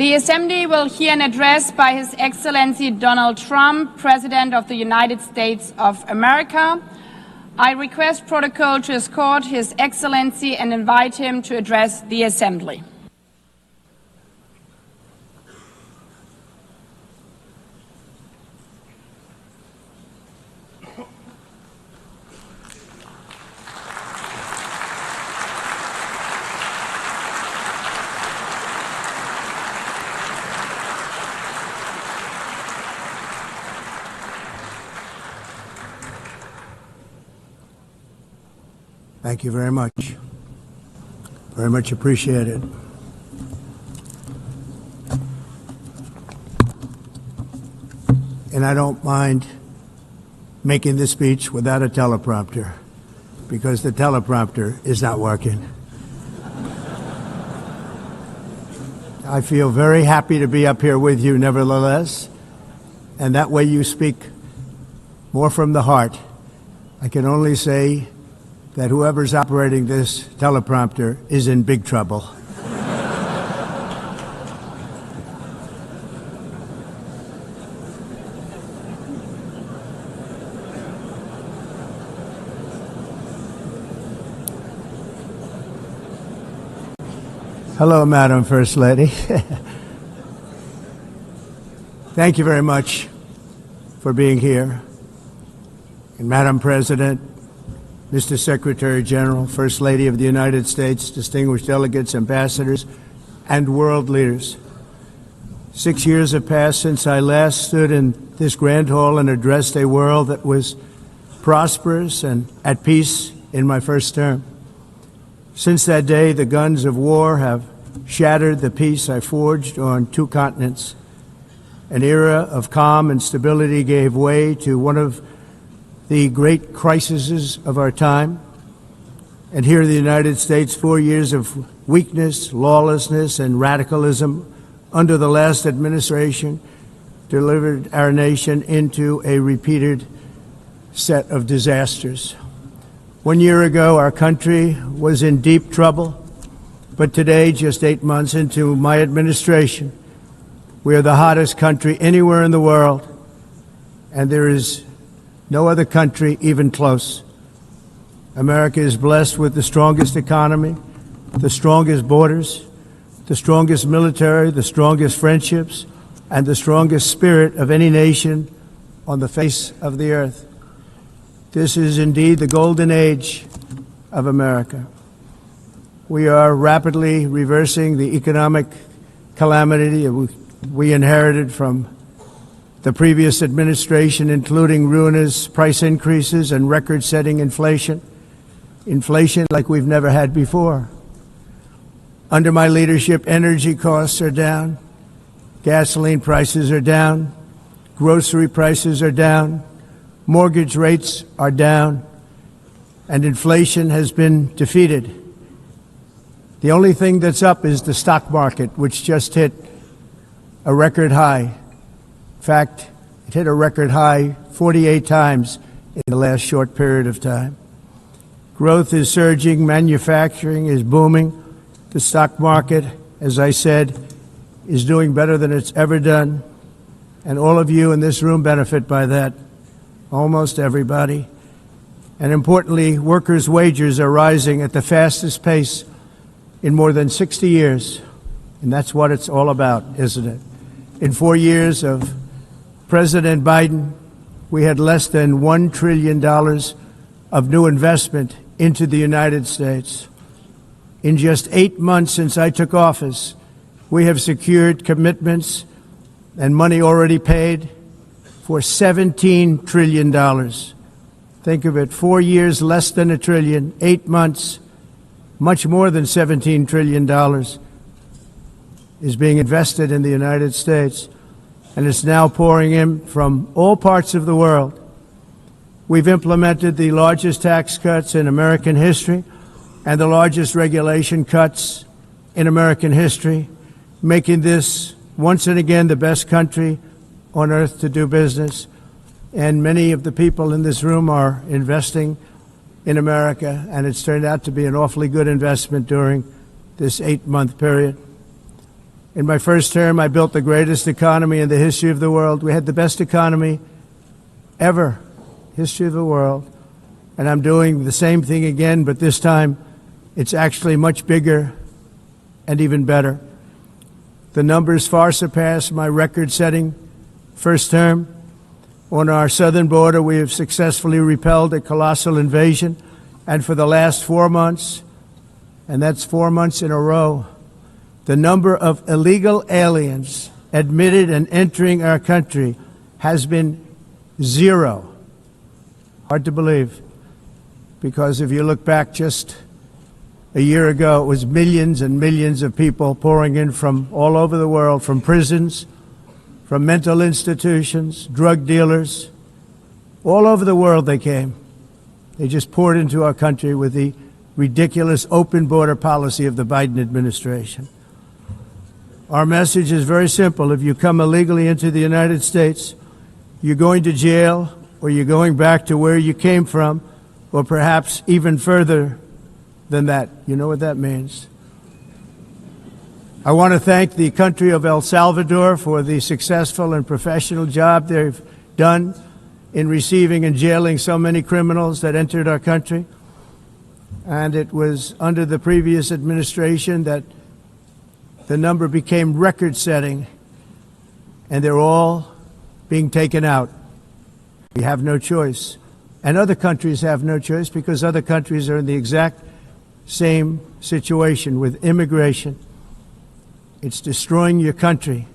The Assembly will hear an address by His Excellency Donald Trump, President of the United States of America. I request Protocol to escort His Excellency and invite him to address the Assembly. Thank you very much. Very much appreciated. And I don't mind making this speech without a teleprompter, because the teleprompter is not working. I feel very happy to be up here with you nevertheless, and that way you speak more from the heart. I can only say that whoever's operating this teleprompter is in big trouble. Hello, Madam First Lady. Thank you very much for being here. And Madam President, Mr. Secretary General, First Lady of the United States, distinguished delegates, ambassadors, and world leaders. 6 years have passed since I last stood in this grand hall and addressed a world that was prosperous and at peace in my first term. Since that day, the guns of war have shattered the peace I forged on 2 continents. An era of calm and stability gave way to one of the great crises of our time. And here in the United States, 4 years of weakness, lawlessness, and radicalism under the last administration delivered our nation into a repeated set of disasters. 1 year ago, our country was in deep trouble, but today, just 8 months into my administration, we are the hottest country anywhere in the world, and there is no other country even close. America is blessed with the strongest economy, the strongest borders, the strongest military, the strongest friendships, and the strongest spirit of any nation on the face of the earth. This is indeed the golden age of America. We are rapidly reversing the economic calamity we inherited from the previous administration, including ruinous price increases and record-setting inflation like we've never had before. Under my leadership, energy costs are down, gasoline prices are down, grocery prices are down, mortgage rates are down, and inflation has been defeated. The only thing that's up is the stock market, which just hit a record high. In fact, it hit a record high 48 times in the last short period of time. Growth is surging, manufacturing is booming. The stock market, as I said, is doing better than it's ever done. And all of you in this room benefit by that, almost everybody. And importantly, workers' wages are rising at the fastest pace in more than 60 years. And that's what it's all about, isn't it? In 4 years of President Biden, we had less than $1 trillion of new investment into the United States. In just 8 months since I took office, we have secured commitments and money already paid for $17 trillion. Think of it, 4 years, less than $1 trillion, 8 months, much more than $17 trillion is being invested in the United States. And it's now pouring in from all parts of the world. We've implemented the largest tax cuts in American history and the largest regulation cuts in American history, making this once and again the best country on earth to do business. And many of the people in this room are investing in America, and it's turned out to be an awfully good investment during this 8-month period. In my first term, I built the greatest economy in the history of the world. We had the best economy ever, history of the world. And I'm doing the same thing again, but this time it's actually much bigger and even better. The numbers far surpass my record-setting first term. On our southern border, we have successfully repelled a colossal invasion. And for the last 4 months, and that's 4 months in a row, the number of illegal aliens admitted and entering our country has been 0. Hard to believe, because if you look back just a year ago, it was millions and millions of people pouring in from all over the world, from prisons, from mental institutions, drug dealers. All over the world they came. They just poured into our country with the ridiculous open border policy of the Biden administration. Our message is very simple. If you come illegally into the United States, you're going to jail, or you're going back to where you came from, or perhaps even further than that. You know what that means. I want to thank the country of El Salvador for the successful and professional job they've done in receiving and jailing so many criminals that entered our country. And it was under the previous administration that the number became record-setting, and they're all being taken out. We have no choice. And other countries have no choice, because other countries are in the exact same situation with immigration. It's destroying your country,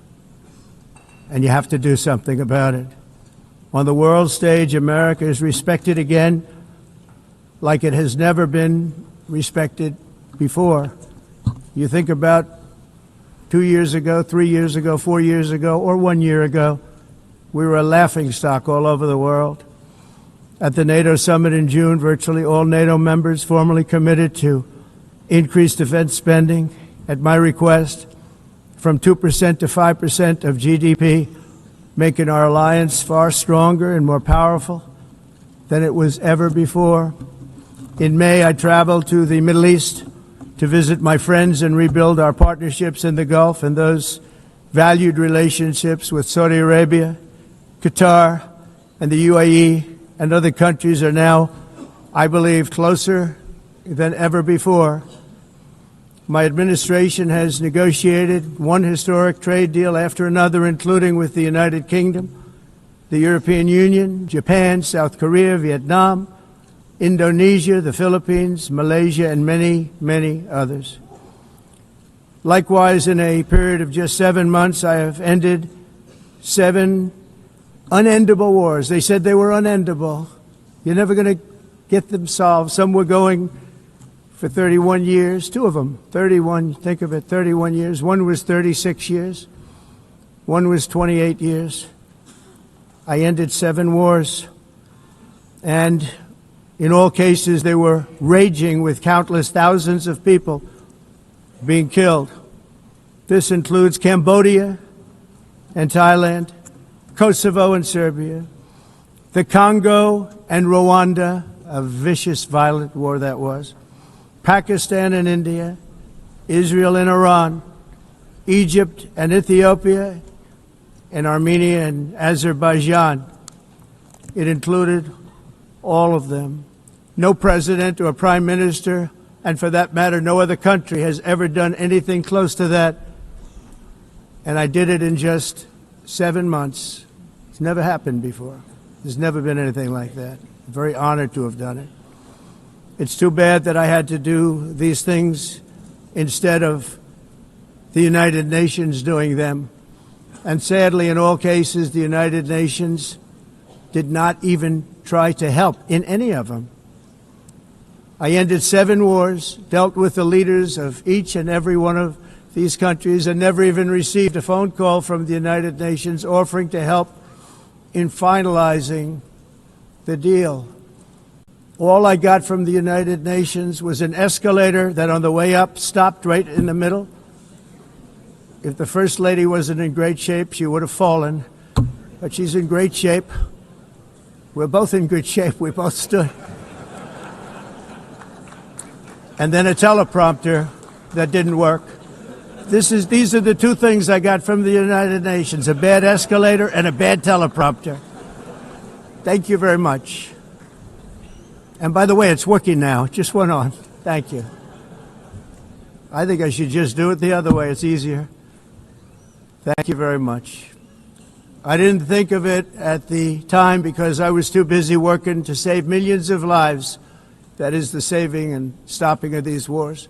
and you have to do something about it. On the world stage, America is respected again like it has never been respected before. You think about 2 years ago, 3 years ago, 4 years ago, or 1 year ago, we were a laughingstock all over the world. At the NATO summit in June, virtually all NATO members formally committed to increase defense spending at my request from 2% to 5% of GDP, making our alliance far stronger and more powerful than it was ever before. In May, I traveled to the Middle East to visit my friends and rebuild our partnerships in the Gulf and those valued relationships with Saudi Arabia, Qatar, and the UAE, and other countries are now, I believe, closer than ever before. My administration has negotiated one historic trade deal after another, including with the United Kingdom, the European Union, Japan, South Korea, Vietnam, Indonesia, the Philippines, Malaysia, and many, many others. Likewise, in a period of just 7 months, I have ended 7 unendable wars. They said they were unendable. You're never going to get them solved. Some were going for 31 years, 2 of them, 31, think of it, 31 years. One was 36 years. One was 28 years. I ended 7 wars. And in all cases, they were raging with countless thousands of people being killed. This includes Cambodia and Thailand, Kosovo and Serbia, the Congo and Rwanda, a vicious, violent war that was, Pakistan and India, Israel and Iran, Egypt and Ethiopia, and Armenia and Azerbaijan. It included all of them. No president or prime minister, and for that matter, no other country has ever done anything close to that. And I did it in just 7 months. It's never happened before. There's never been anything like that. I'm very honored to have done it. It's too bad that I had to do these things instead of the United Nations doing them. And sadly, in all cases, the United Nations did not even try to help in any of them. I ended 7 wars, dealt with the leaders of each and every one of these countries, and never even received a phone call from the United Nations offering to help in finalizing the deal. All I got from the United Nations was an escalator that on the way up stopped right in the middle. If the First Lady wasn't in great shape, she would have fallen. But she's in great shape. We're both in good shape. We both stood. And then a teleprompter that didn't work. These are the two things I got from the United Nations, a bad escalator and a bad teleprompter. Thank you very much. And by the way, it's working now. It just went on. Thank you. I think I should just do it the other way. It's easier. Thank you very much. I didn't think of it at the time because I was too busy working to save millions of lives. That is the saving and stopping of these wars.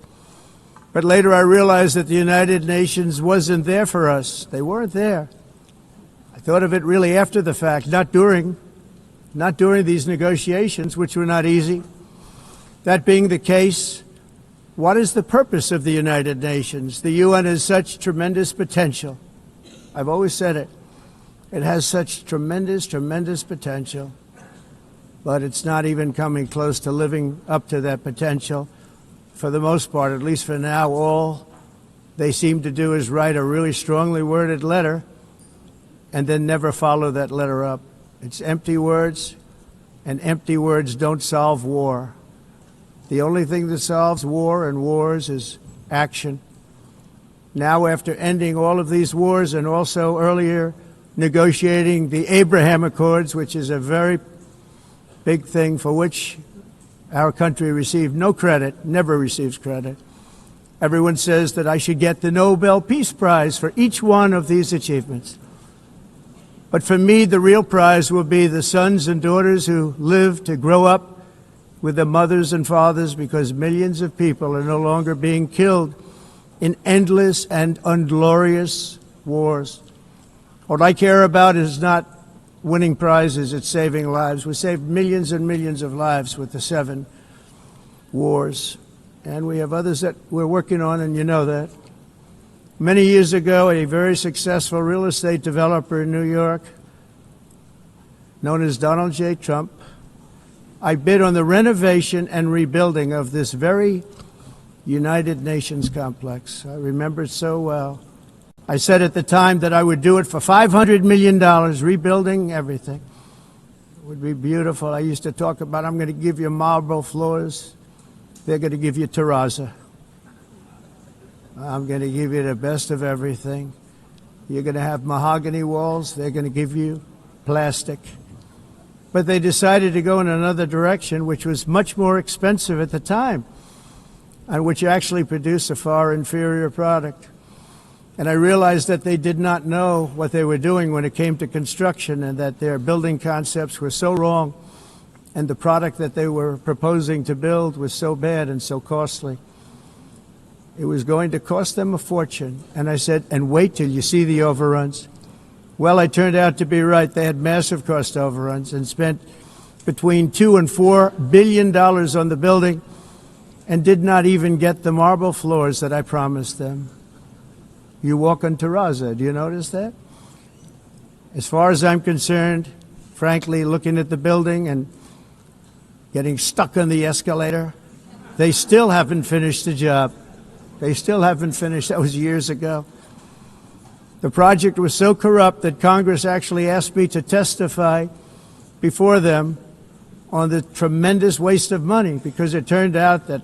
But later I realized that the United Nations wasn't there for us. They weren't there. I thought of it really after the fact, not during these negotiations, which were not easy. That being the case, what is the purpose of the United Nations? The UN has such tremendous potential. I've always said it. It has such tremendous, tremendous potential, but it's not even coming close to living up to that potential. For the most part, at least for now, all they seem to do is write a really strongly worded letter and then never follow that letter up. It's empty words, and empty words don't solve war. The only thing that solves war and wars is action. Now, after ending all of these wars and also earlier negotiating the Abraham Accords, which is a very big thing for which our country received no credit, never receives credit. Everyone says that I should get the Nobel Peace Prize for each one of these achievements. But for me, the real prize will be the sons and daughters who live to grow up with the mothers and fathers, because millions of people are no longer being killed in endless and unglorious wars. What I care about is not winning prizes, it's saving lives. We saved millions and millions of lives with the 7 wars. And we have others that we're working on, and you know that. Many years ago, a very successful real estate developer in New York, known as Donald J. Trump, I bid on the renovation and rebuilding of this very United Nations complex. I remember it so well. I said at the time that I would do it for $500 million, rebuilding everything. It would be beautiful. I used to talk about, I'm going to give you marble floors. They're going to give you terrazzo. I'm going to give you the best of everything. You're going to have mahogany walls. They're going to give you plastic. But they decided to go in another direction, which was much more expensive at the time, and which actually produced a far inferior product. And I realized that they did not know what they were doing when it came to construction, and that their building concepts were so wrong, and the product that they were proposing to build was so bad and so costly. It was going to cost them a fortune. And I said, and wait till you see the overruns. Well, I turned out to be right. They had massive cost overruns and spent between $2 and $4 billion on the building and did not even get the marble floors that I promised them. You walk on terrazzo. Do you notice that? As far as I'm concerned, frankly, looking at the building and getting stuck on the escalator, they still haven't finished the job. They still haven't finished. That was years ago. The project was so corrupt that Congress actually asked me to testify before them on the tremendous waste of money, because it turned out that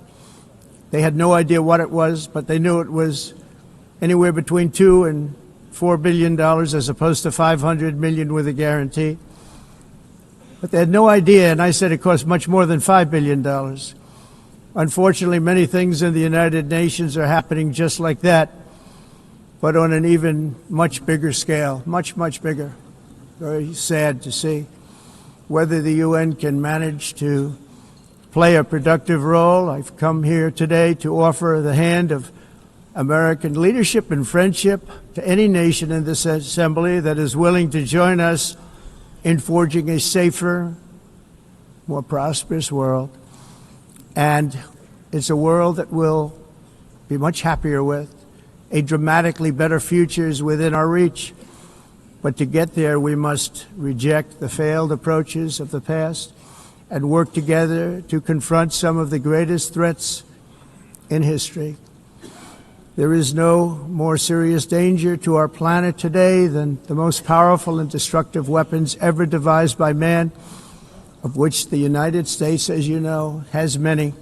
they had no idea what it was, but they knew it was anywhere between $2 and $4 billion as opposed to $500 million with a guarantee. But they had no idea, and I said it cost much more than $5 billion. Unfortunately, many things in the United Nations are happening just like that, but on an even much bigger scale, much, much bigger. Very sad to see. Whether the UN can manage to play a productive role, I've come here today to offer the hand of American leadership and friendship to any nation in this assembly that is willing to join us in forging a safer, more prosperous world. And it's a world that we'll be much happier with. A dramatically better future is within our reach. But to get there, we must reject the failed approaches of the past and work together to confront some of the greatest threats in history. There is no more serious danger to our planet today than the most powerful and destructive weapons ever devised by man, of which the United States, as you know, has many.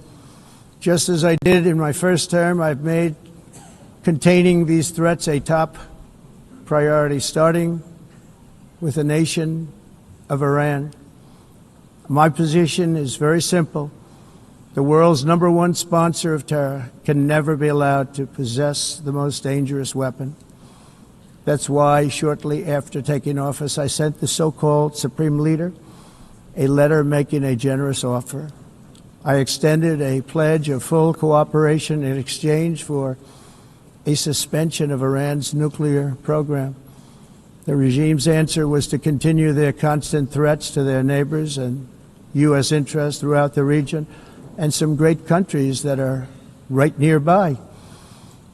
Just as I did in my first term, I've made containing these threats a top priority, starting with the nation of Iran. My position is very simple. The world's #1 sponsor of terror can never be allowed to possess the most dangerous weapon. That's why shortly after taking office, I sent the so-called Supreme Leader a letter making a generous offer. I extended a pledge of full cooperation in exchange for a suspension of Iran's nuclear program. The regime's answer was to continue their constant threats to their neighbors and U.S. interests throughout the region and some great countries that are right nearby.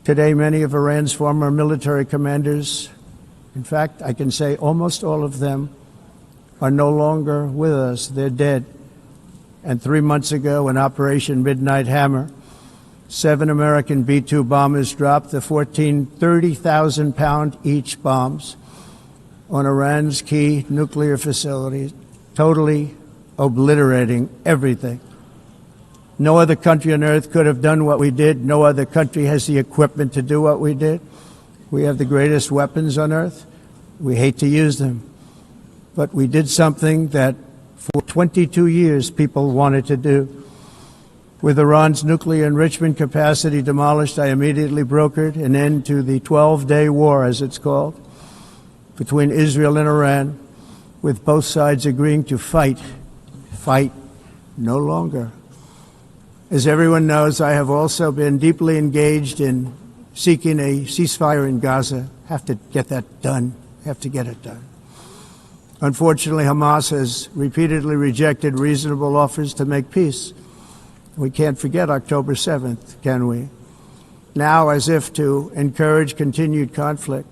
Today, many of Iran's former military commanders, in fact, I can say almost all of them, are no longer with us. They're dead. And 3 months ago, in Operation Midnight Hammer, 7 American B-2 bombers dropped the 14 30,000-pound each bombs on Iran's key nuclear facilities, totally obliterating everything. No other country on earth could have done what we did. No other country has the equipment to do what we did. We have the greatest weapons on earth. We hate to use them. But we did something that for 22 years people wanted to do. With Iran's nuclear enrichment capacity demolished, I immediately brokered an end to the 12-day war, as it's called, between Israel and Iran, with both sides agreeing to fight no longer. As everyone knows, I have also been deeply engaged in seeking a ceasefire in Gaza. Have to get that done. Have to get it done. Unfortunately, Hamas has repeatedly rejected reasonable offers to make peace. We can't forget October 7th, can we? Now, as if to encourage continued conflict,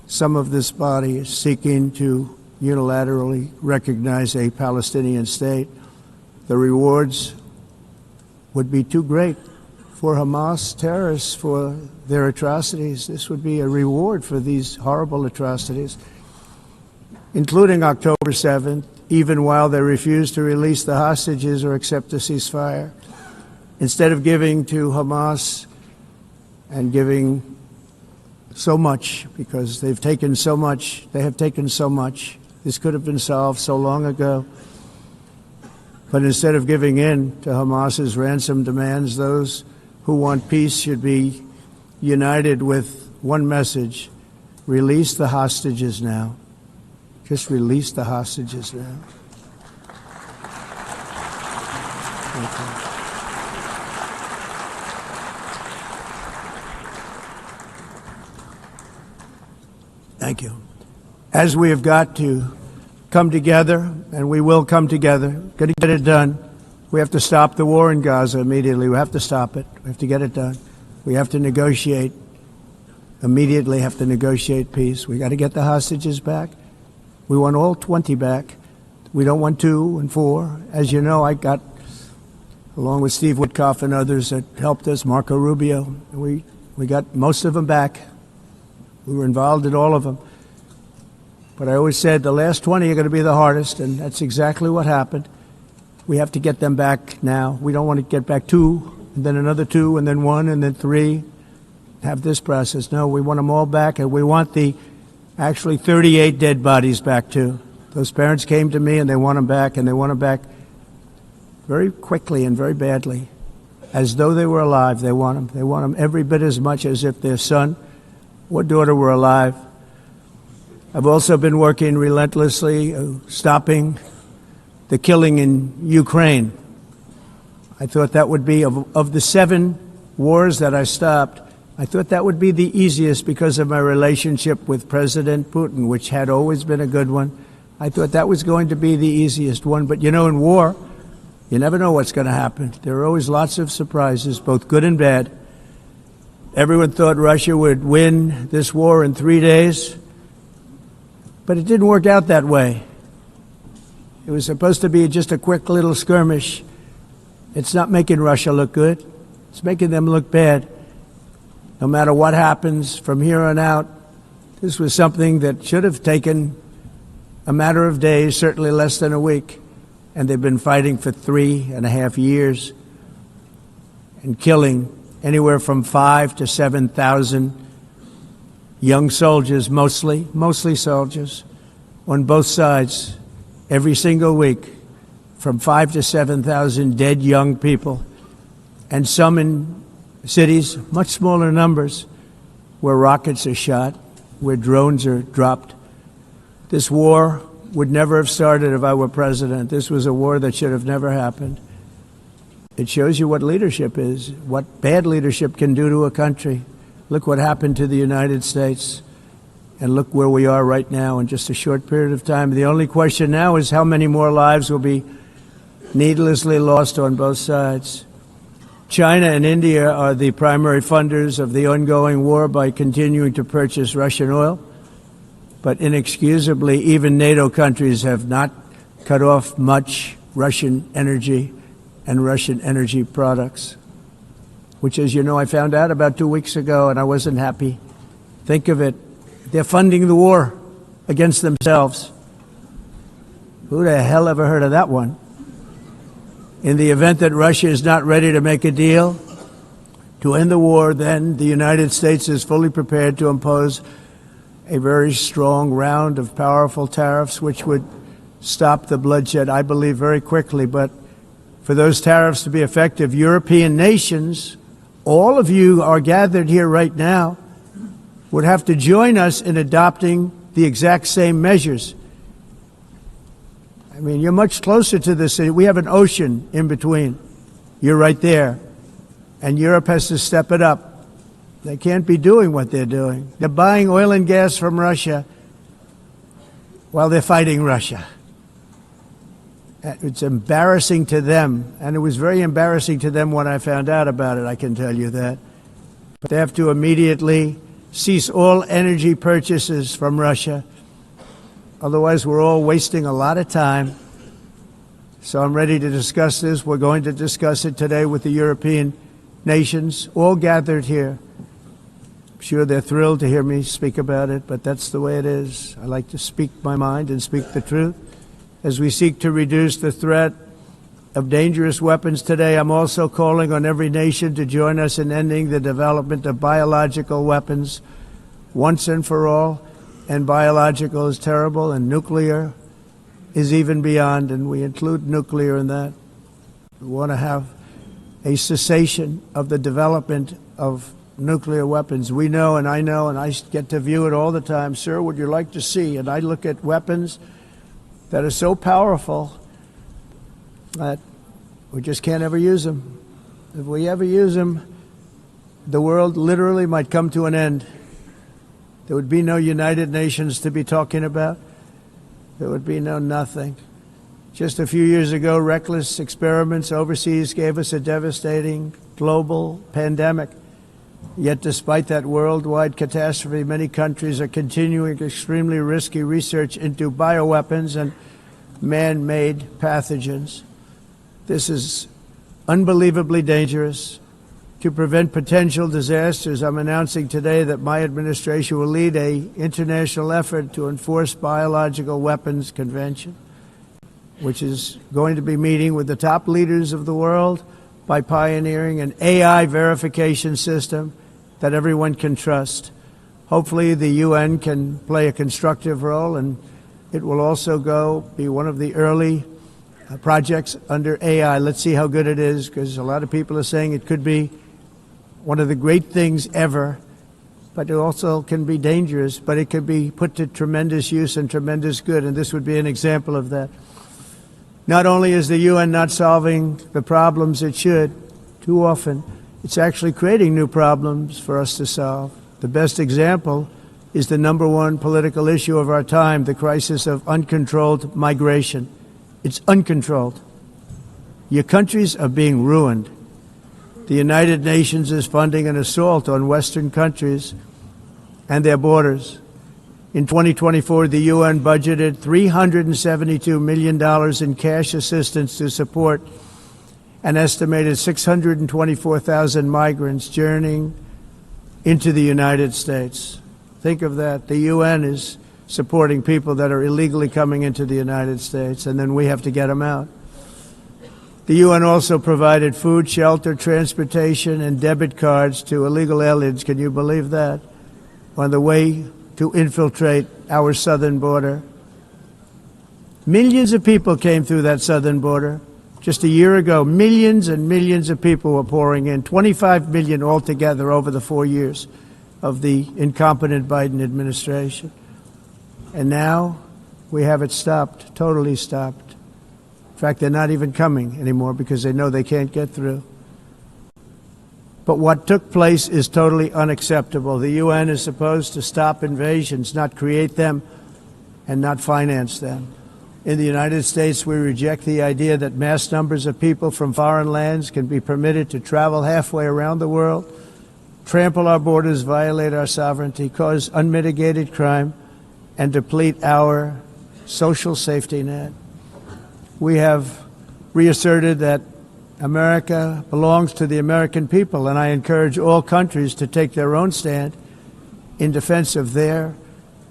some of this body is seeking to unilaterally recognize a Palestinian state. The rewards would be too great for Hamas terrorists for their atrocities. This would be a reward for these horrible atrocities, including October 7th, even while they refuse to release the hostages or accept a ceasefire. Instead of giving to Hamas and giving so much, because they've taken so much, they have taken so much. This could have been solved so long ago. But instead of giving in to Hamas's ransom demands, those who want peace should be united with one message: release the hostages now. Just release the hostages now. Thank you. Thank you. As we have got to come together, and we will come together, going to get it done. We have to stop the war in Gaza immediately. We have to stop it. We have to get it done. We have to negotiate, immediately have to negotiate peace. We got to get the hostages back. We want all 20 back. We don't want 2 and 4. As you know, I got, along with Steve Witkoff and others that helped us, Marco Rubio, we got most of them back. We were involved in all of them. But I always said the last 20 are going to be the hardest, and that's exactly what happened. We have to get them back now. We don't want to get back 2, and then another 2, and then 1, and then 3. Have this process. No, we want them all back, and we want the actually 38 dead bodies back too. Those parents came to me, and they want them back, and they want them back very quickly and very badly, as though they were alive. They want them. They want them every bit as much as if their son or daughter were alive. I've also been working relentlessly, stopping the killing in Ukraine. I thought that would be, of the 7 wars that I stopped, I thought that would be the easiest because of my relationship with President Putin, which had always been a good one. I thought that was going to be the easiest one. But you know, in war, you never know what's going to happen. There are always lots of surprises, both good and bad. Everyone thought Russia would win this war in 3 days. But it didn't work out that way. It was supposed to be just a quick little skirmish. It's not making Russia look good. It's making them look bad. No matter what happens from here on out, this was something that should have taken a matter of days, certainly less than a week. And they've been fighting for 3.5 years and killing anywhere from 5,000 to 7,000 young soldiers, mostly soldiers, on both sides every single week, from 5,000 to 7,000 dead young people, and some in cities, much smaller numbers, where rockets are shot, where drones are dropped. This war would never have started if I were president. This was a war that should have never happened. It shows you what leadership is, what bad leadership can do to a country. Look what happened to the United States, and look where we are right now in just a short period of time. The only question now is how many more lives will be needlessly lost on both sides. China and India are the primary funders of the ongoing war by continuing to purchase Russian oil. But inexcusably, even NATO countries have not cut off much Russian energy and Russian energy products, which, as you know, I found out about 2 weeks ago, and I wasn't happy. Think of it. They're funding the war against themselves. Who the hell ever heard of that one? In the event that Russia is not ready to make a deal to end the war, then the United States is fully prepared to impose a very strong round of powerful tariffs, which would stop the bloodshed, I believe, very quickly. But for those tariffs to be effective, European nations, all of you are gathered here right now, would have to join us in adopting the exact same measures. I mean, you're much closer to this. We have an ocean in between. You're right there. And Europe has to step it up. They can't be doing what they're doing. They're buying oil and gas from Russia while they're fighting Russia. It's embarrassing to them, and it was very embarrassing to them when I found out about it, I can tell you that. But they have to immediately cease all energy purchases from Russia. Otherwise, we're all wasting a lot of time. So I'm ready to discuss this. We're going to discuss it today with the European nations, all gathered here. I'm sure they're thrilled to hear me speak about it, but that's the way it is. I like to speak my mind and speak the truth. As we seek to reduce the threat of dangerous weapons today, I'm also calling on every nation to join us in ending the development of biological weapons once and for all. And biological is terrible, and nuclear is even beyond, and we include nuclear in that. We want to have a cessation of the development of nuclear weapons. We know, and I get to view it all the time. Sir, would you like to see? And I look at weapons that are so powerful that we just can't ever use them. If we ever use them, the world literally might come to an end. There would be no United Nations to be talking about. There would be no nothing. Just a few years ago, reckless experiments overseas gave us a devastating global pandemic. Yet despite that worldwide catastrophe, many countries are continuing extremely risky research into bioweapons and man-made pathogens. This is unbelievably dangerous. To prevent potential disasters, I'm announcing today that my administration will lead an international effort to enforce biological weapons convention, which is going to be meeting with the top leaders of the world by pioneering an AI verification system that everyone can trust. Hopefully the UN can play a constructive role, and it will also be one of the early projects under AI. Let's see how good it is, because a lot of people are saying it could be one of the great things ever, but it also can be dangerous, but it can be put to tremendous use and tremendous good, and this would be an example of that. Not only is the UN not solving the problems it should, too often, it's actually creating new problems for us to solve. The best example is the number one political issue of our time, the crisis of uncontrolled migration. It's uncontrolled. Your countries are being ruined. The United Nations is funding an assault on Western countries and their borders. In 2024, the UN budgeted $372 million in cash assistance to support an estimated 624,000 migrants journeying into the United States. Think of that. The UN is supporting people that are illegally coming into the United States, and then we have to get them out. The UN also provided food, shelter, transportation, and debit cards to illegal aliens. Can you believe that? On the way to infiltrate our southern border. Millions of people came through that southern border. Just a year ago, millions and millions of people were pouring in, 25 million altogether over the 4 years of the incompetent Biden administration. And now we have it stopped, totally stopped. In fact, they're not even coming anymore because they know they can't get through. But what took place is totally unacceptable. The UN is supposed to stop invasions, not create them and not finance them. In the United States, we reject the idea that mass numbers of people from foreign lands can be permitted to travel halfway around the world, trample our borders, violate our sovereignty, cause unmitigated crime, and deplete our social safety net. We have reasserted that America belongs to the American people, and I encourage all countries to take their own stand in defense of their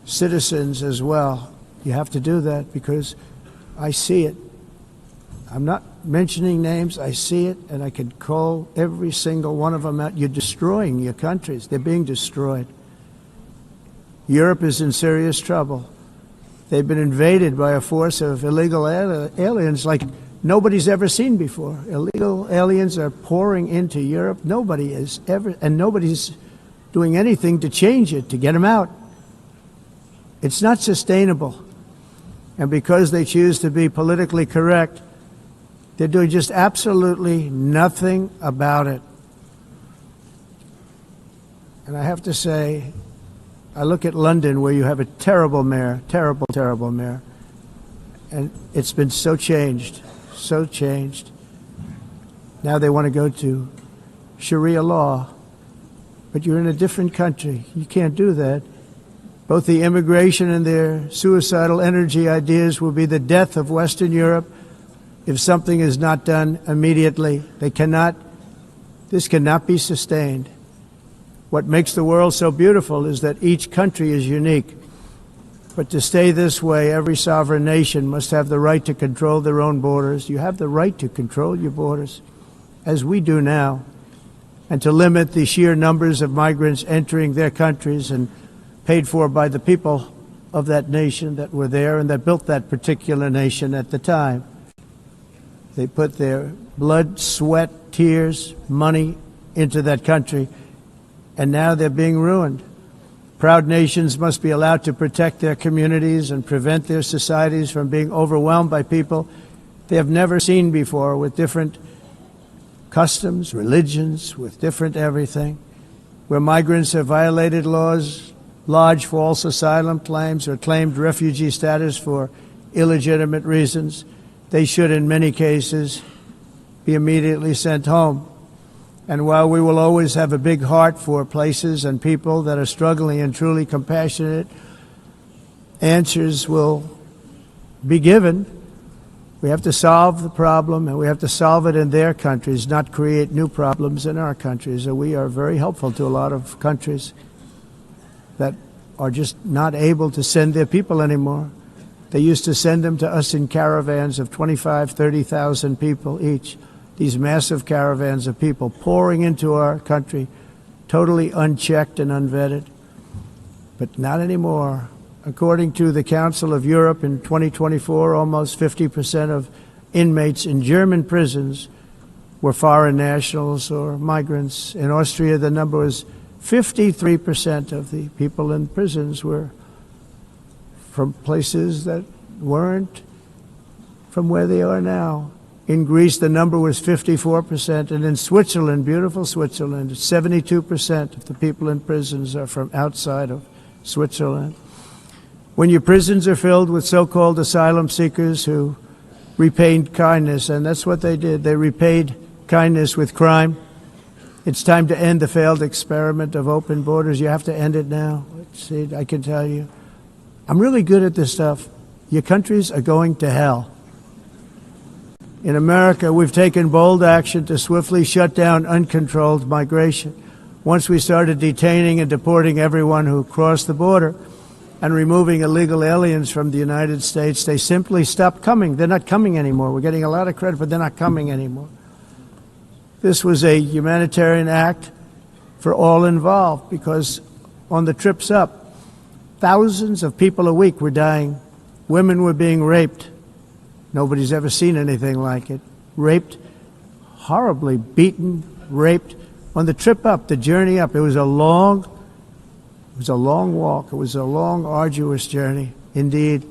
citizens as well. You have to do that because I see it. I'm not mentioning names. I see it, and I can call every single one of them out. You're destroying your countries. They're being destroyed. Europe is in serious trouble. They've been invaded by a force of illegal aliens like nobody's ever seen before. Illegal aliens are pouring into Europe. Nobody is ever, and nobody's doing anything to change it, to get them out. It's not sustainable. And because they choose to be politically correct, they're doing just absolutely nothing about it. And I have to say, I look at London where you have a terrible mayor, terrible mayor. And it's been so changed, so changed. Now they want to go to Sharia law. But you're in a different country. You can't do that. Both the immigration and their suicidal energy ideas will be the death of Western Europe if something is not done immediately. This cannot be sustained. What makes the world so beautiful is that each country is unique. But to stay this way, every sovereign nation must have the right to control their own borders. You have the right to control your borders, as we do now, and to limit the sheer numbers of migrants entering their countries and paid for by the people of that nation that were there and that built that particular nation at the time. They put their blood, sweat, tears, money into that country, and now they're being ruined. Proud nations must be allowed to protect their communities and prevent their societies from being overwhelmed by people they have never seen before, with different customs, religions, with different everything. Where migrants have violated laws, lodged false asylum claims, or claimed refugee status for illegitimate reasons, they should, in many cases, be immediately sent home. And while we will always have a big heart for places and people that are struggling and truly compassionate, answers will be given. We have to solve the problem, and we have to solve it in their countries, not create new problems in our countries. And we are very helpful to a lot of countries that are just not able to send their people anymore. They used to send them to us in caravans of 25,000, 30,000 people each. These massive caravans of people pouring into our country, totally unchecked and unvetted. But not anymore. According to the Council of Europe in 2024, almost 50% of inmates in German prisons were foreign nationals or migrants. In Austria, the number was 53% of the people in prisons were from places that weren't from where they are now. In Greece, the number was 54%, and in Switzerland, beautiful Switzerland, 72% of the people in prisons are from outside of Switzerland. When your prisons are filled with so-called asylum seekers who repaid kindness, and that's what they did, they repaid kindness with crime, it's time to end the failed experiment of open borders. You have to end it now. See, I can tell you. I'm really good at this stuff. Your countries are going to hell. In America, we've taken bold action to swiftly shut down uncontrolled migration. Once we started detaining and deporting everyone who crossed the border, and removing illegal aliens from the United States, they simply stopped coming. They're not coming anymore. We're getting a lot of credit, but they're not coming anymore. This was a humanitarian act for all involved, because on the trips up, thousands of people a week were dying. Women were being raped. Nobody's ever seen anything like it. Raped, horribly beaten, raped. On the trip up, the journey up, it was a long walk. It was a long, arduous journey, indeed.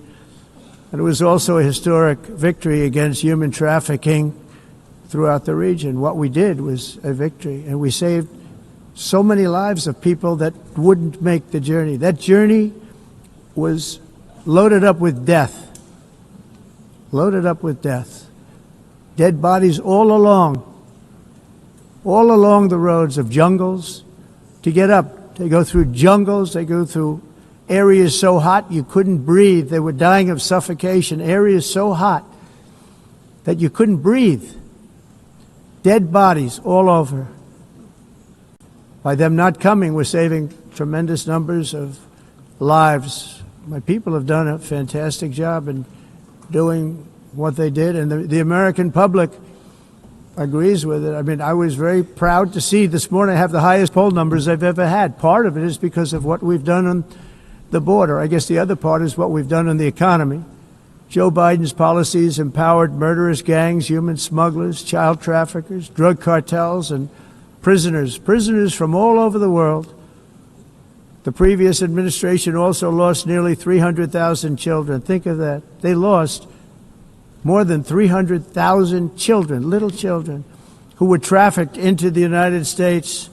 And it was also a historic victory against human trafficking throughout the region. What we did was a victory, and we saved so many lives of people that wouldn't make the journey. That journey was loaded up with death. Loaded up with death. Dead bodies all along the roads of jungles to get up. They go through jungles, they go through areas so hot you couldn't breathe. They were dying of suffocation, areas so hot that you couldn't breathe. Dead bodies all over. By them not coming, we're saving tremendous numbers of lives. My people have done a fantastic job in doing what they did, and the American public agrees with it. I mean, I was very proud to see this morning I have the highest poll numbers I've ever had. Part of it is because of what we've done on the border. I guess the other part is what we've done on the economy. Joe Biden's policies empowered murderous gangs, human smugglers, child traffickers, drug cartels, and prisoners from all over the world. The previous administration also lost nearly 300,000 children. Think of that. They lost more than 300,000 children, little children, who were trafficked into the United States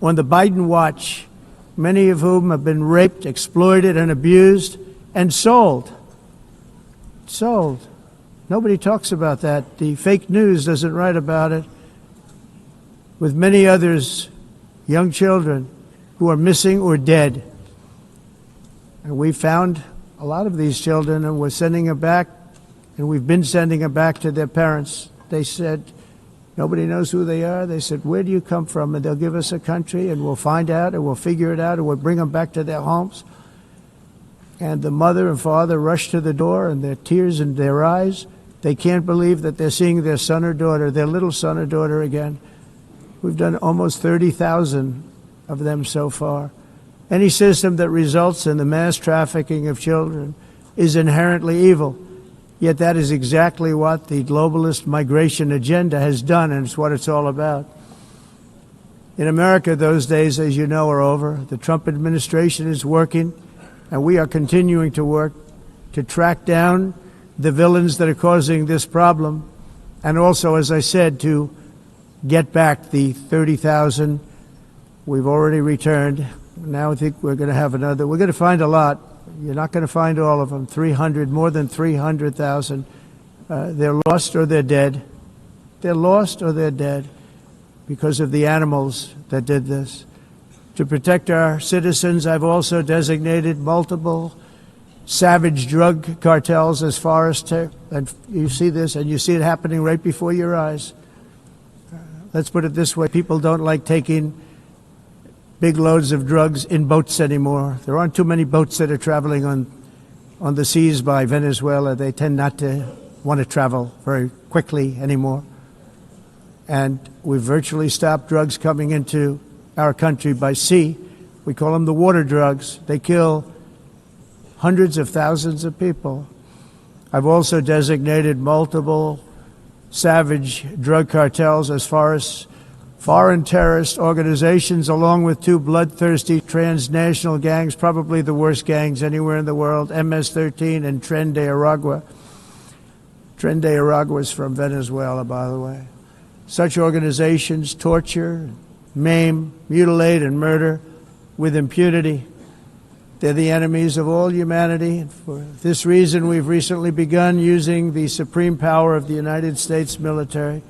on the Biden watch, many of whom have been raped, exploited, and abused, and sold. Sold. Nobody talks about that. The fake news doesn't write about it. With many others, young children who are missing or dead. And we found a lot of these children, and we're sending them back, and we've been sending them back to their parents. They said, nobody knows who they are. They said, where do you come from? And they'll give us a country, and we'll find out, and we'll figure it out, and we'll bring them back to their homes. And the mother and father rush to the door, and their tears in their eyes. They can't believe that they're seeing their son or daughter, their little son or daughter again. We've done almost 30,000 of them so far. Any system that results in the mass trafficking of children is inherently evil. Yet that is exactly what the globalist migration agenda has done, and it's what it's all about. In America, those days, as you know, are over. The Trump administration is working, and we are continuing to work to track down the villains that are causing this problem, and also, as I said, to get back the 30,000 we've already returned. Now I think we're going to have another. We're going to find a lot. You're not going to find all of them. 300, more than 300,000. They're lost or they're dead. They're lost or they're dead because of the animals that did this. To protect our citizens, I've also designated multiple savage drug cartels as far as and you see this, and you see it happening right before your eyes. Let's put it this way. People don't like taking big loads of drugs in boats anymore. There aren't too many boats that are traveling on the seas by Venezuela. They tend not to want to travel very quickly anymore. And we've virtually stopped drugs coming into our country by sea. We call them the water drugs. They kill hundreds of thousands of people. I've also designated multiple savage drug cartels as far as foreign terrorist organizations, along with two bloodthirsty transnational gangs, probably the worst gangs anywhere in the world, MS-13 and Tren de Aragua. Tren de Aragua is from Venezuela, by the way. Such organizations torture, maim, mutilate, and murder with impunity. They're the enemies of all humanity. And for this reason, we've recently begun using the supreme power of the United States military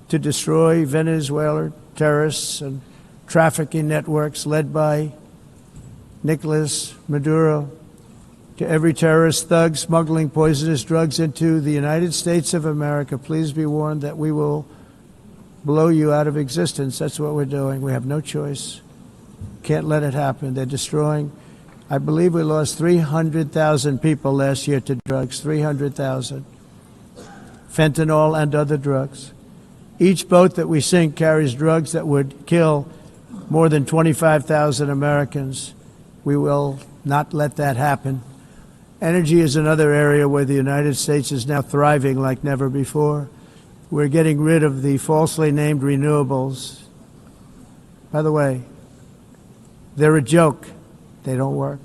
to destroy Venezuelan terrorists and trafficking networks led by Nicolas Maduro. To every terrorist thug smuggling poisonous drugs into the United States of America, please be warned that we will blow you out of existence. That's what we're doing. We have no choice. Can't let it happen. They're destroying I believe we lost 300,000 people last year to drugs, 300,000. Fentanyl and other drugs. Each boat that we sink carries drugs that would kill more than 25,000 Americans. We will not let that happen. Energy is another area where the United States is now thriving like never before. We're getting rid of the falsely named renewables. By the way, they're a joke. They don't work.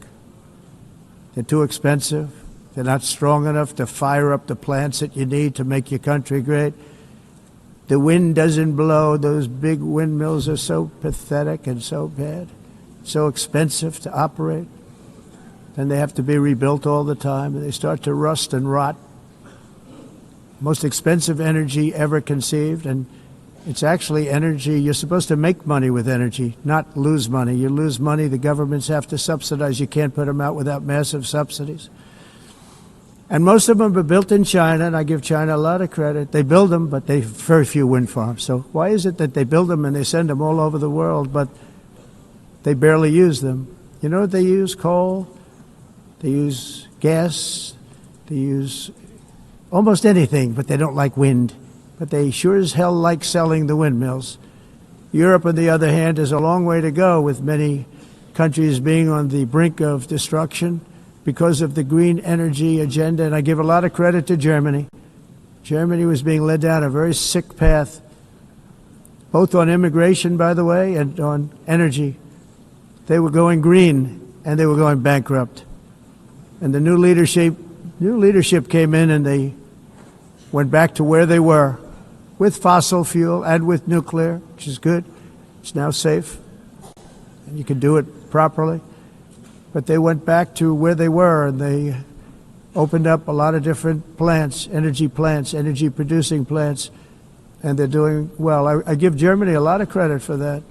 They're too expensive. They're not strong enough to fire up the plants that you need to make your country great. The wind doesn't blow. Those big windmills are so pathetic and so bad, so expensive to operate. And they have to be rebuilt all the time, and they start to rust and rot. Most expensive energy ever conceived, and it's actually energy. You're supposed to make money with energy, not lose money. You lose money, the governments have to subsidize. You can't put them out without massive subsidies. And most of them are built in China, and I give China a lot of credit. They build them, but they have very few wind farms. So why is it that they build them and they send them all over the world, but they barely use them? You know what they use? Coal. They use gas. They use almost anything, but they don't like wind. But they sure as hell like selling the windmills. Europe, on the other hand, has a long way to go, with many countries being on the brink of destruction because of the green energy agenda. And I give a lot of credit to Germany. Germany was being led down a very sick path, both on immigration, by the way, and on energy. They were going green, and they were going bankrupt. And the new leadership came in, and they went back to where they were, with fossil fuel and with nuclear, which is good. It's now safe, and you can do it properly. But they went back to where they were, and they opened up a lot of different plants, energy-producing plants, and they're doing well. I give Germany a lot of credit for that.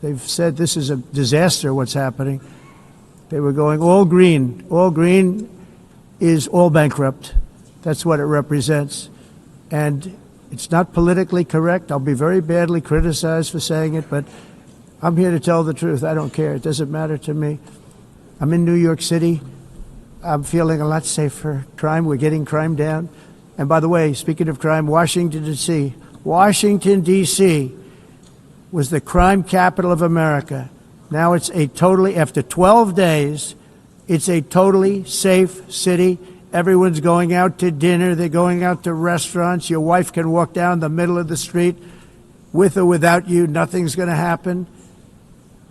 They've said this is a disaster, what's happening. They were going all green. All green is all bankrupt. That's what it represents. And it's not politically correct. I'll be very badly criticized for saying it, but I'm here to tell the truth. I don't care. It doesn't matter to me. I'm in New York City. I'm feeling a lot safer. Crime, we're getting crime down. And by the way, speaking of crime, Washington, D.C. Washington, D.C. was the crime capital of America. Now it's after 12 days, it's a totally safe city. Everyone's going out to dinner. They're going out to restaurants. Your wife can walk down the middle of the street with or without you. Nothing's going to happen.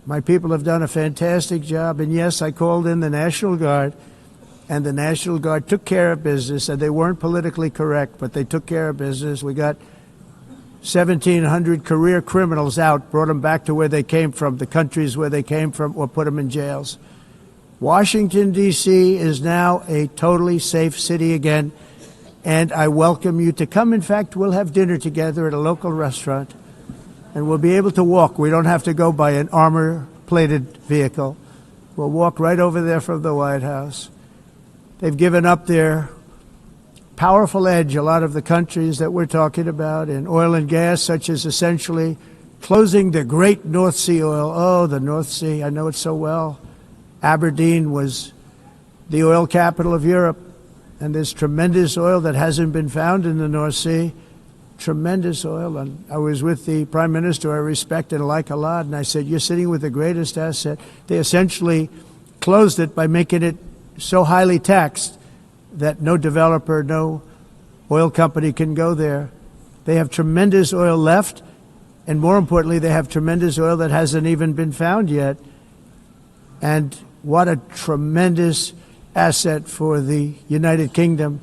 My people have done a fantastic job. And yes, I called in the National Guard, and the National Guard took care of business, and they weren't politically correct, but they took care of business. We got 1,700 career criminals out, brought them back to where they came from, the countries where they came from, or put them in jails. Washington, D.C. is now a totally safe city again, and I welcome you to come. In fact, we'll have dinner together at a local restaurant, and we'll be able to walk. We don't have to go by an armor-plated vehicle. We'll walk right over there from the White House. They've given up their powerful edge, a lot of the countries that we're talking about, in oil and gas, such as essentially closing the great North Sea oil. Oh, the North Sea, I know it so well. Aberdeen was the oil capital of Europe, and there's tremendous oil that hasn't been found in the North Sea. Tremendous oil. And I was with the Prime Minister I respect and like a lot, and I said, you're sitting with the greatest asset. They essentially closed it by making it so highly taxed that no developer, no oil company can go there. They have tremendous oil left, and more importantly, they have tremendous oil that hasn't even been found yet. And what a tremendous asset for the United Kingdom.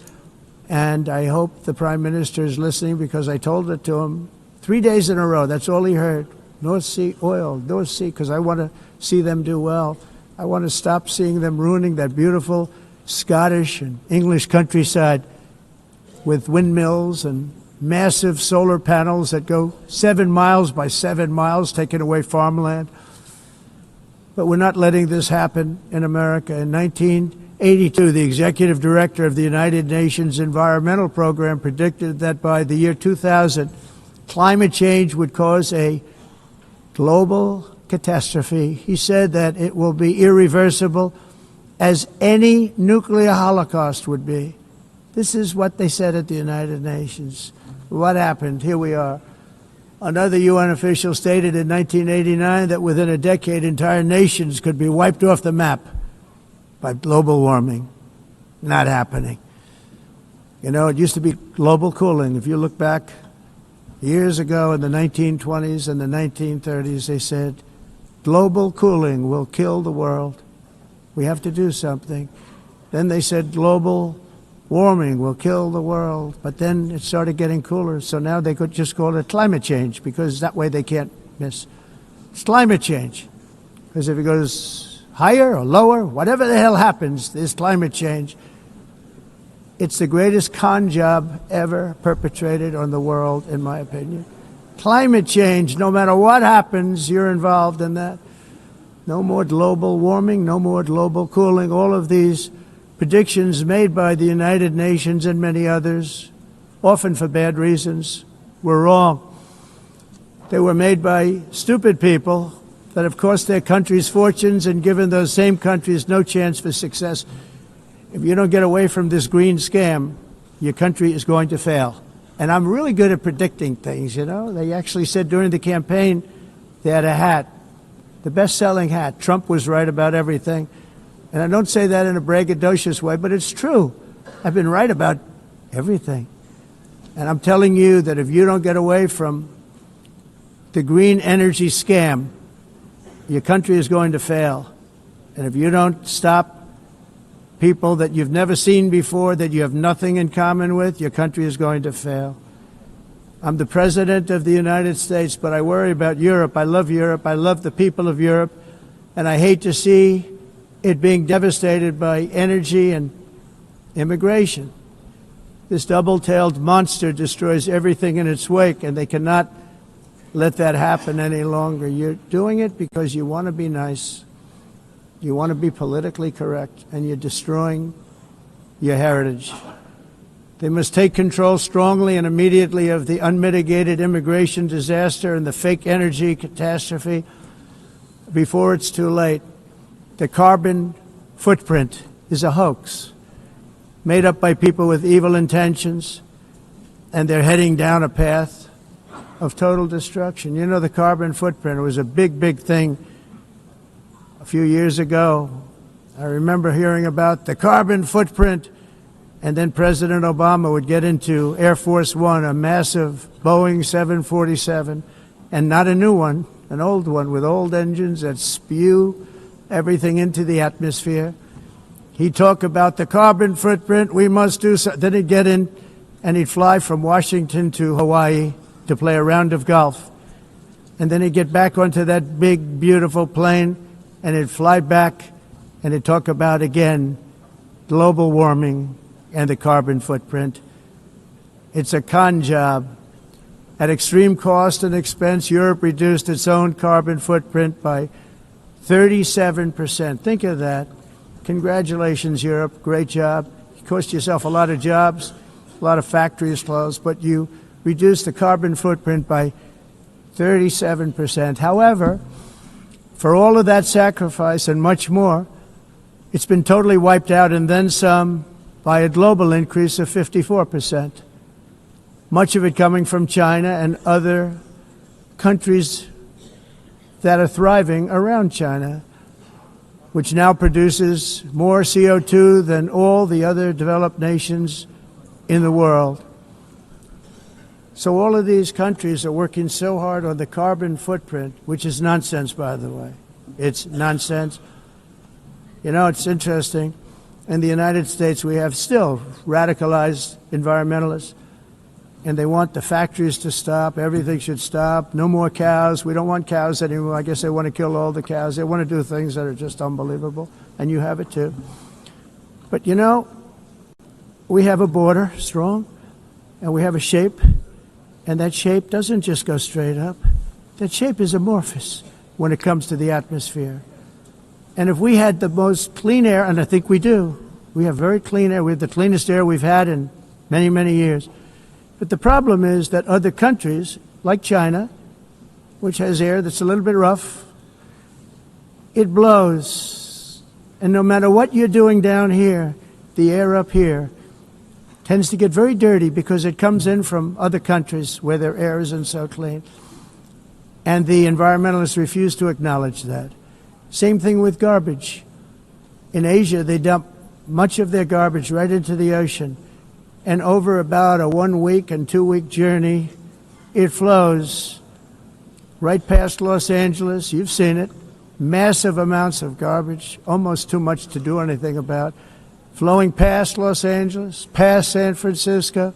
And I hope the Prime Minister is listening, because I told it to him 3 days in a row. That's all he heard. North Sea oil, North Sea, because I want to see them do well. I want to stop seeing them ruining that beautiful Scottish and English countryside with windmills and massive solar panels that go 7 miles by 7 miles, taking away farmland. But we're not letting this happen in America. In 1982, the executive director of the United Nations Environmental Program predicted that by the year 2000, climate change would cause a global catastrophe. He said that it will be irreversible, as any nuclear holocaust would be. This is what they said at the United Nations. What happened? Here we are. Another UN official stated in 1989 that within a decade, entire nations could be wiped off the map by global warming. Not happening. You know, it used to be global cooling. If you look back years ago in the 1920s and the 1930s, they said, global cooling will kill the world. We have to do something. Then they said global warming will kill the world. But then it started getting cooler, so now they could just call it climate change, because that way they can't miss. It's climate change. Because if it goes higher or lower, whatever the hell happens, there's climate change. It's the greatest con job ever perpetrated on the world, in my opinion. Climate change, no matter what happens, you're involved in that. No more global warming, no more global cooling. All of these predictions made by the United Nations and many others, often for bad reasons, were wrong. They were made by stupid people that have cost their countries fortunes and given those same countries no chance for success. If you don't get away from this green scam, your country is going to fail. And I'm really good at predicting things, you know. They actually said during the campaign they had a hat, the best-selling hat. Trump was right about everything. And I don't say that in a braggadocious way, but it's true. I've been right about everything. And I'm telling you that if you don't get away from the green energy scam, your country is going to fail. And if you don't stop people that you've never seen before, that you have nothing in common with, your country is going to fail. I'm the President of the United States, but I worry about Europe. I love Europe. I love the people of Europe. And I hate to see it being devastated by energy and immigration. This double-tailed monster destroys everything in its wake, and they cannot let that happen any longer. You're doing it because you want to be nice. You want to be politically correct, and you're destroying your heritage. They must take control strongly and immediately of the unmitigated immigration disaster and the fake energy catastrophe before it's too late. The carbon footprint is a hoax made up by people with evil intentions, and they're heading down a path of total destruction. You know, the carbon footprint, it was a big, big thing a few years ago. I remember hearing about the carbon footprint, and then President Obama would get into Air Force One, a massive Boeing 747, and not a new one, an old one with old engines that spew everything into the atmosphere. He'd talk about the carbon footprint, we must do so. Then he'd get in and he'd fly from Washington to Hawaii to play a round of golf. And then he'd get back onto that big, beautiful plane and he'd fly back and he'd talk about, again, global warming and the carbon footprint. It's a con job. At extreme cost and expense, Europe reduced its own carbon footprint by 37%. Think of that. Congratulations, Europe. Great job. You cost yourself a lot of jobs, a lot of factories closed, but you reduced the carbon footprint by 37%. However, for all of that sacrifice and much more, it's been totally wiped out and then some by a global increase of 54%. Much of it coming from China and other countries that are thriving around China, which now produces more CO2 than all the other developed nations in the world. So all of these countries are working so hard on the carbon footprint, which is nonsense, by the way. It's nonsense. You know, it's interesting. In the United States, we have still radicalized environmentalists, and they want the factories to stop. Everything should stop. No more cows. We don't want cows anymore. I guess they want to kill all the cows. They want to do things that are just unbelievable, and you have it too. But, you know, we have a border, strong, and we have a shape, and that shape doesn't just go straight up. That shape is amorphous when it comes to the atmosphere. And if we had the most clean air, and I think we do, we have very clean air. We have the cleanest air we've had in many, many years. But the problem is that other countries, like China, which has air that's a little bit rough, it blows And no matter what you're doing down here, the air up here tends to get very dirty because it comes in from other countries where their air isn't so clean. And the environmentalists refuse to acknowledge that. Same thing with garbage. In Asia, they dump much of their garbage right into the ocean. And over about a 1 week and 2 week journey, it flows right past Los Angeles. You've seen it. Massive amounts of garbage, almost too much to do anything about, flowing past Los Angeles, past San Francisco,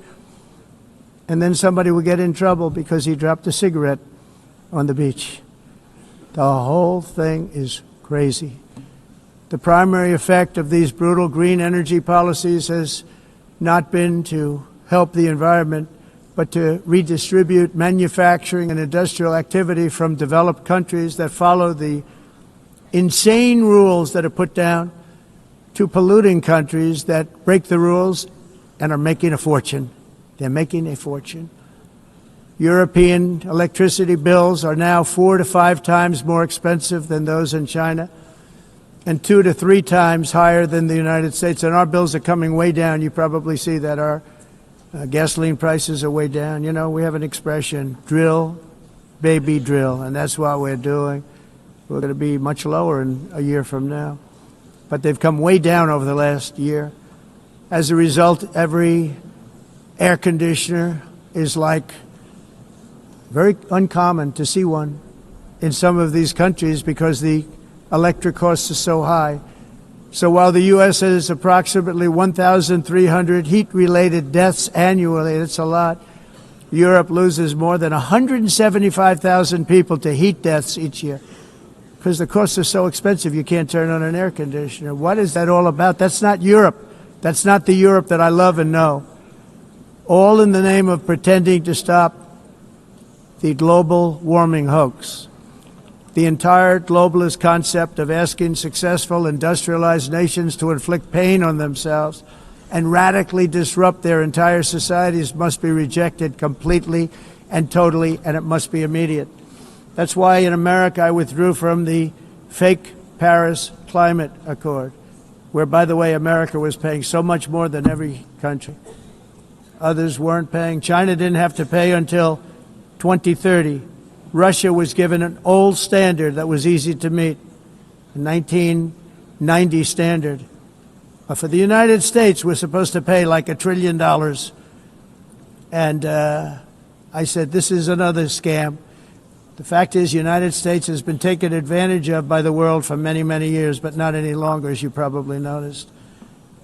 and then somebody will get in trouble because he dropped a cigarette on the beach. The whole thing is crazy. The primary effect of these brutal green energy policies has not been to help the environment, but to redistribute manufacturing and industrial activity from developed countries that follow the insane rules that are put down to polluting countries that break the rules and are making a fortune. They're making a fortune. European electricity bills are now 4 to 5 times more expensive than those in China, and 2 to 3 times higher than the United States. And our bills are coming way down. You probably see that our gasoline prices are way down. You know, we have an expression, drill, baby, drill, and that's what we're doing. We're going to be much lower in a year from now. But they've come way down over the last year. As a result, every air conditioner is like very uncommon to see one in some of these countries because the electric costs are so high. So while the U.S. has approximately 1,300 heat-related deaths annually, that's a lot, Europe loses more than 175,000 people to heat deaths each year because the costs are so expensive you can't turn on an air conditioner. What is that all about? That's not Europe. That's not the Europe that I love and know. All in the name of pretending to stop the global warming hoax. The entire globalist concept of asking successful industrialized nations to inflict pain on themselves and radically disrupt their entire societies must be rejected completely and totally, and it must be immediate. That's why in America I withdrew from the fake Paris Climate Accord, where, by the way, America was paying so much more than every country. Others weren't paying. China didn't have to pay until 2030. Russia was given an old standard that was easy to meet, a 1990 standard. But for the United States, we're supposed to pay like $1 trillion. And I said, this is another scam. The fact is, the United States has been taken advantage of by the world for many, many years, but not any longer, as you probably noticed.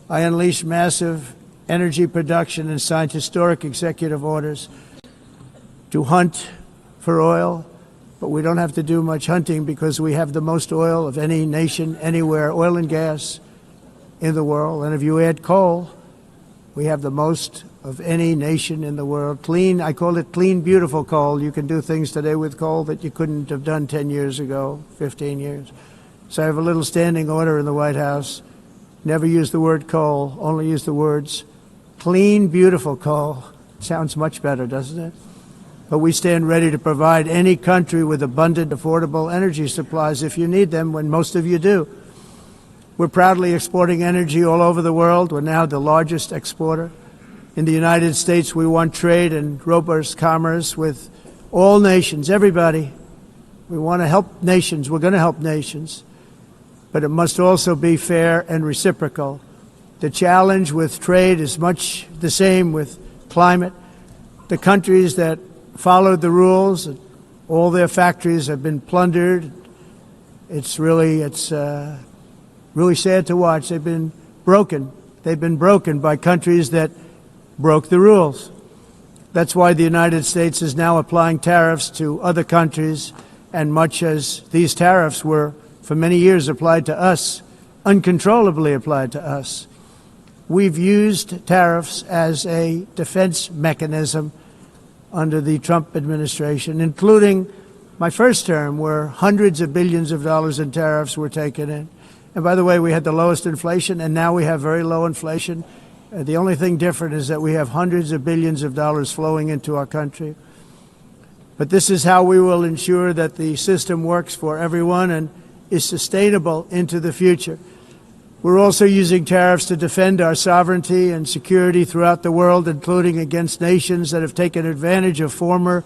I unleashed massive energy production and signed historic executive orders to hunt for oil, but we don't have to do much hunting because we have the most oil of any nation anywhere, oil and gas in the world. And if you add coal, we have the most of any nation in the world. Clean, I call it clean, beautiful coal. You can do things today with coal that you couldn't have done 10 years ago, 15 years. So I have a little standing order in the White House. Never use the word coal, only use the words clean, beautiful coal. Sounds much better, doesn't it? But we stand ready to provide any country with abundant, affordable energy supplies if you need them, when most of you do. We're proudly exporting energy all over the world. We're now the largest exporter. In the United States, we want trade and robust commerce with all nations, everybody. We want to help nations. We're going to help nations. But it must also be fair and reciprocal. The challenge with trade is much the same with climate. The countries that followed the rules, all their factories have been plundered. It's really sad to watch. They've been broken. They've been broken by countries that broke the rules. That's why the United States is now applying tariffs to other countries, and much as these tariffs were for many years applied to us, uncontrollably applied to us. We've used tariffs as a defense mechanism under the Trump administration, including my first term, where hundreds of billions of dollars in tariffs were taken in. And by the way, we had the lowest inflation, and now we have very low inflation. The only thing different is that we have hundreds of billions of dollars flowing into our country. But this is how we will ensure that the system works for everyone and is sustainable into the future. We're also using tariffs to defend our sovereignty and security throughout the world, including against nations that have taken advantage of former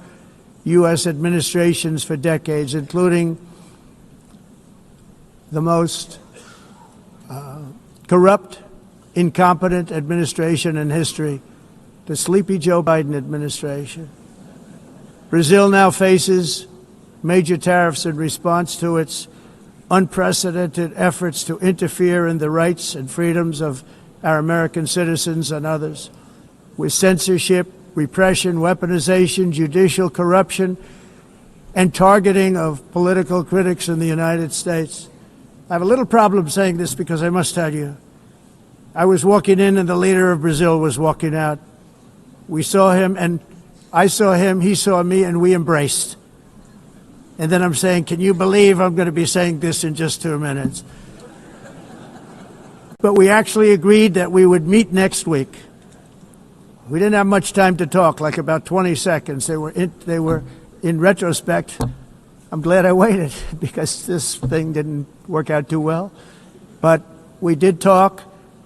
U.S. administrations for decades, including the most corrupt, incompetent administration in history, the sleepy Joe Biden administration. Brazil now faces major tariffs in response to its unprecedented efforts to interfere in the rights and freedoms of our American citizens and others, with censorship, repression, weaponization, judicial corruption, and targeting of political critics in the United States. I have a little problem saying this because I must tell you, I was walking in and the leader of Brazil was walking out. We saw him and I saw him, he saw me, and we embraced. And then I'm saying, can you believe I'm going to be saying this in just 2 minutes? But we actually agreed that we would meet next week. We didn't have much time to talk, like about 20 seconds. They were in retrospect, I'm glad I waited because this thing didn't work out too well. But we did talk,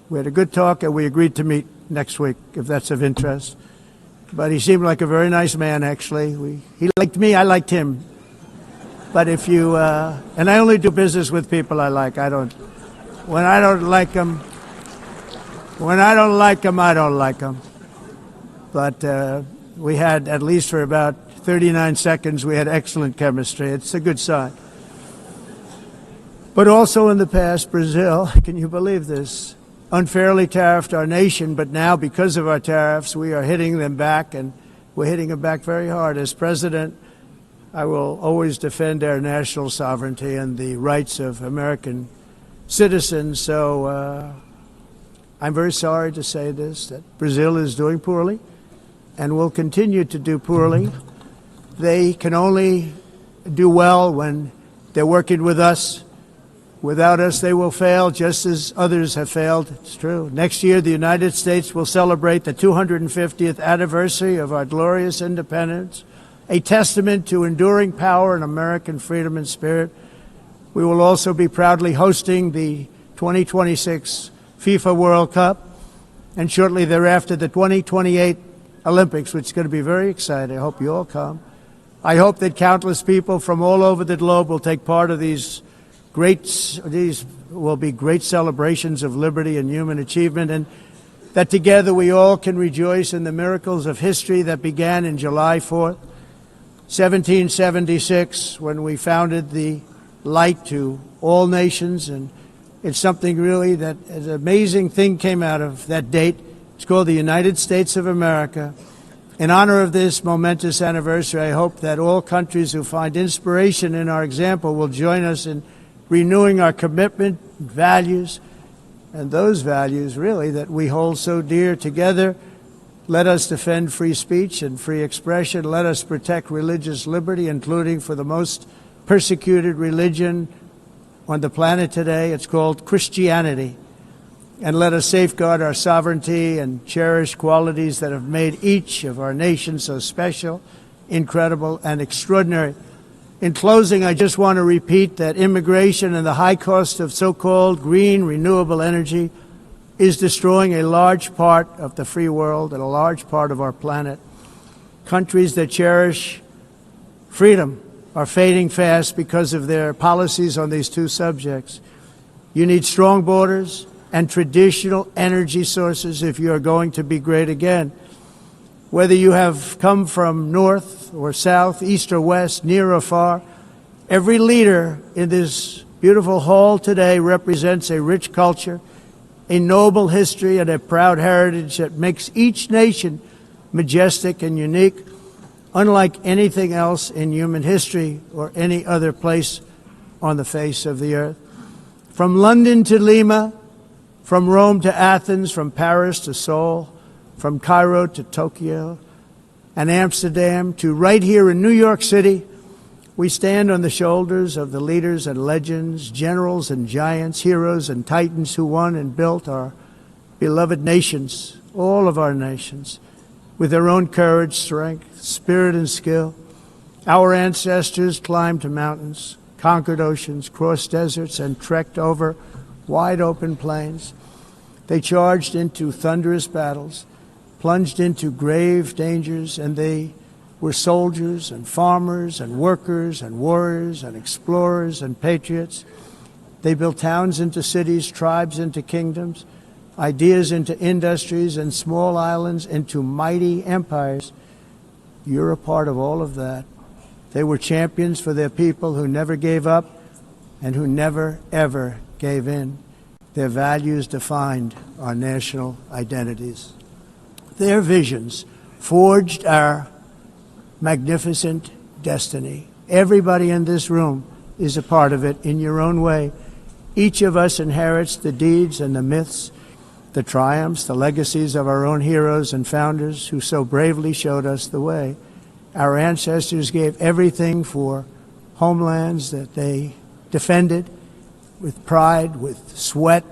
we had a good talk, and we agreed to meet next week, if that's of interest. But he seemed like a very nice man, actually. He liked me, I liked him. But if you, and I only do business with people I like. When I don't like them, I don't like them. But we had, at least for about 39 seconds, we had excellent chemistry. It's a good sign. But also in the past, Brazil, can you believe this, unfairly tariffed our nation, but now because of our tariffs, we are hitting them back, and we're hitting them back very hard. As president, I will always defend our national sovereignty and the rights of American citizens. So I'm very sorry to say this, that Brazil is doing poorly and will continue to do poorly. They can only do well when they're working with us. Without us, they will fail, just as others have failed. It's true. Next year, the United States will celebrate the 250th anniversary of our glorious independence, a testament to enduring power and American freedom and spirit. We will also be proudly hosting the 2026 FIFA World Cup, and shortly thereafter, the 2028 Olympics, which is going to be very exciting. I hope you all come. I hope that countless people from all over the globe will take part of these will be great celebrations of liberty and human achievement, and that together we all can rejoice in the miracles of history that began in July 4th, 1776, when we founded the light to all nations. And it's something really that an amazing thing came out of that date. It's called the United States of America. In honor of this momentous anniversary, I hope that all countries who find inspiration in our example will join us in renewing our commitment, values, and those values really that we hold so dear. Together, let us defend free speech and free expression. Let us protect religious liberty, including for the most persecuted religion on the planet today. It's called Christianity. And let us safeguard our sovereignty and cherish qualities that have made each of our nations so special, incredible, and extraordinary. In closing, I just want to repeat that immigration and the high cost of so-called green renewable energy is destroying a large part of the free world and a large part of our planet. Countries that cherish freedom are fading fast because of their policies on these two subjects. You need strong borders and traditional energy sources if you are going to be great again. Whether you have come from north or south, east or west, near or far, every leader in this beautiful hall today represents a rich culture, a noble history, and a proud heritage that makes each nation majestic and unique, unlike anything else in human history or any other place on the face of the earth. From London to Lima, from Rome to Athens, from Paris to Seoul, from Cairo to Tokyo and Amsterdam to right here in New York City, we stand on the shoulders of the leaders and legends, generals and giants, heroes and titans who won and built our beloved nations, all of our nations, with their own courage, strength, spirit, and skill. Our ancestors climbed mountains, conquered oceans, crossed deserts, and trekked over wide open plains. They charged into thunderous battles, plunged into grave dangers, and they were soldiers and farmers and workers and warriors and explorers and patriots. They built towns into cities, tribes into kingdoms, ideas into industries, and small islands into mighty empires. You're a part of all of that. They were champions for their people who never gave up and who never, ever gave in. Their values defined our national identities. Their visions forged our magnificent destiny. Everybody in this room is a part of it in your own way. Each of us inherits the deeds and the myths, the triumphs, the legacies of our own heroes and founders who so bravely showed us the way. Our ancestors gave everything for homelands that they defended with pride, with sweat,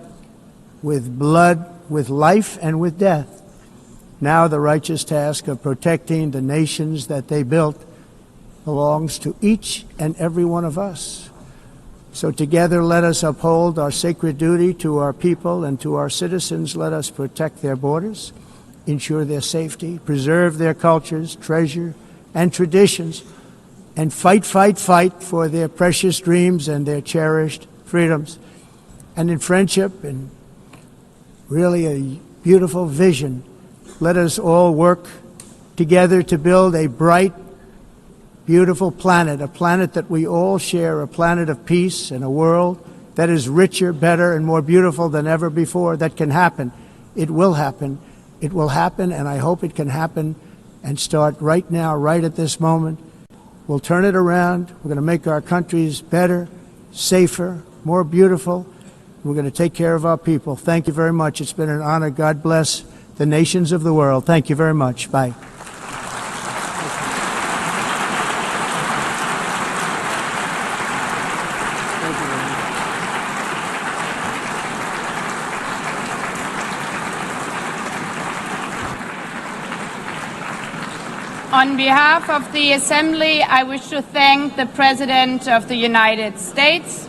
with blood, with life, and with death. Now the righteous task of protecting the nations that they built belongs to each and every one of us. So together let us uphold our sacred duty to our people and to our citizens. Let us protect their borders, ensure their safety, preserve their cultures, treasure, and traditions, and fight, fight, fight for their precious dreams and their cherished freedoms. And in friendship and really a beautiful vision, let us all work together to build a bright, beautiful planet, a planet that we all share, a planet of peace and a world that is richer, better, and more beautiful than ever before. That can happen. It will happen. It will happen, and I hope it can happen and start right now, right at this moment. We'll turn it around. We're going to make our countries better, safer, more beautiful. We're going to take care of our people. Thank you very much. It's been an honor. God bless the nations of the world. Thank you very much. Bye. On behalf of the Assembly, I wish to thank the President of the United States,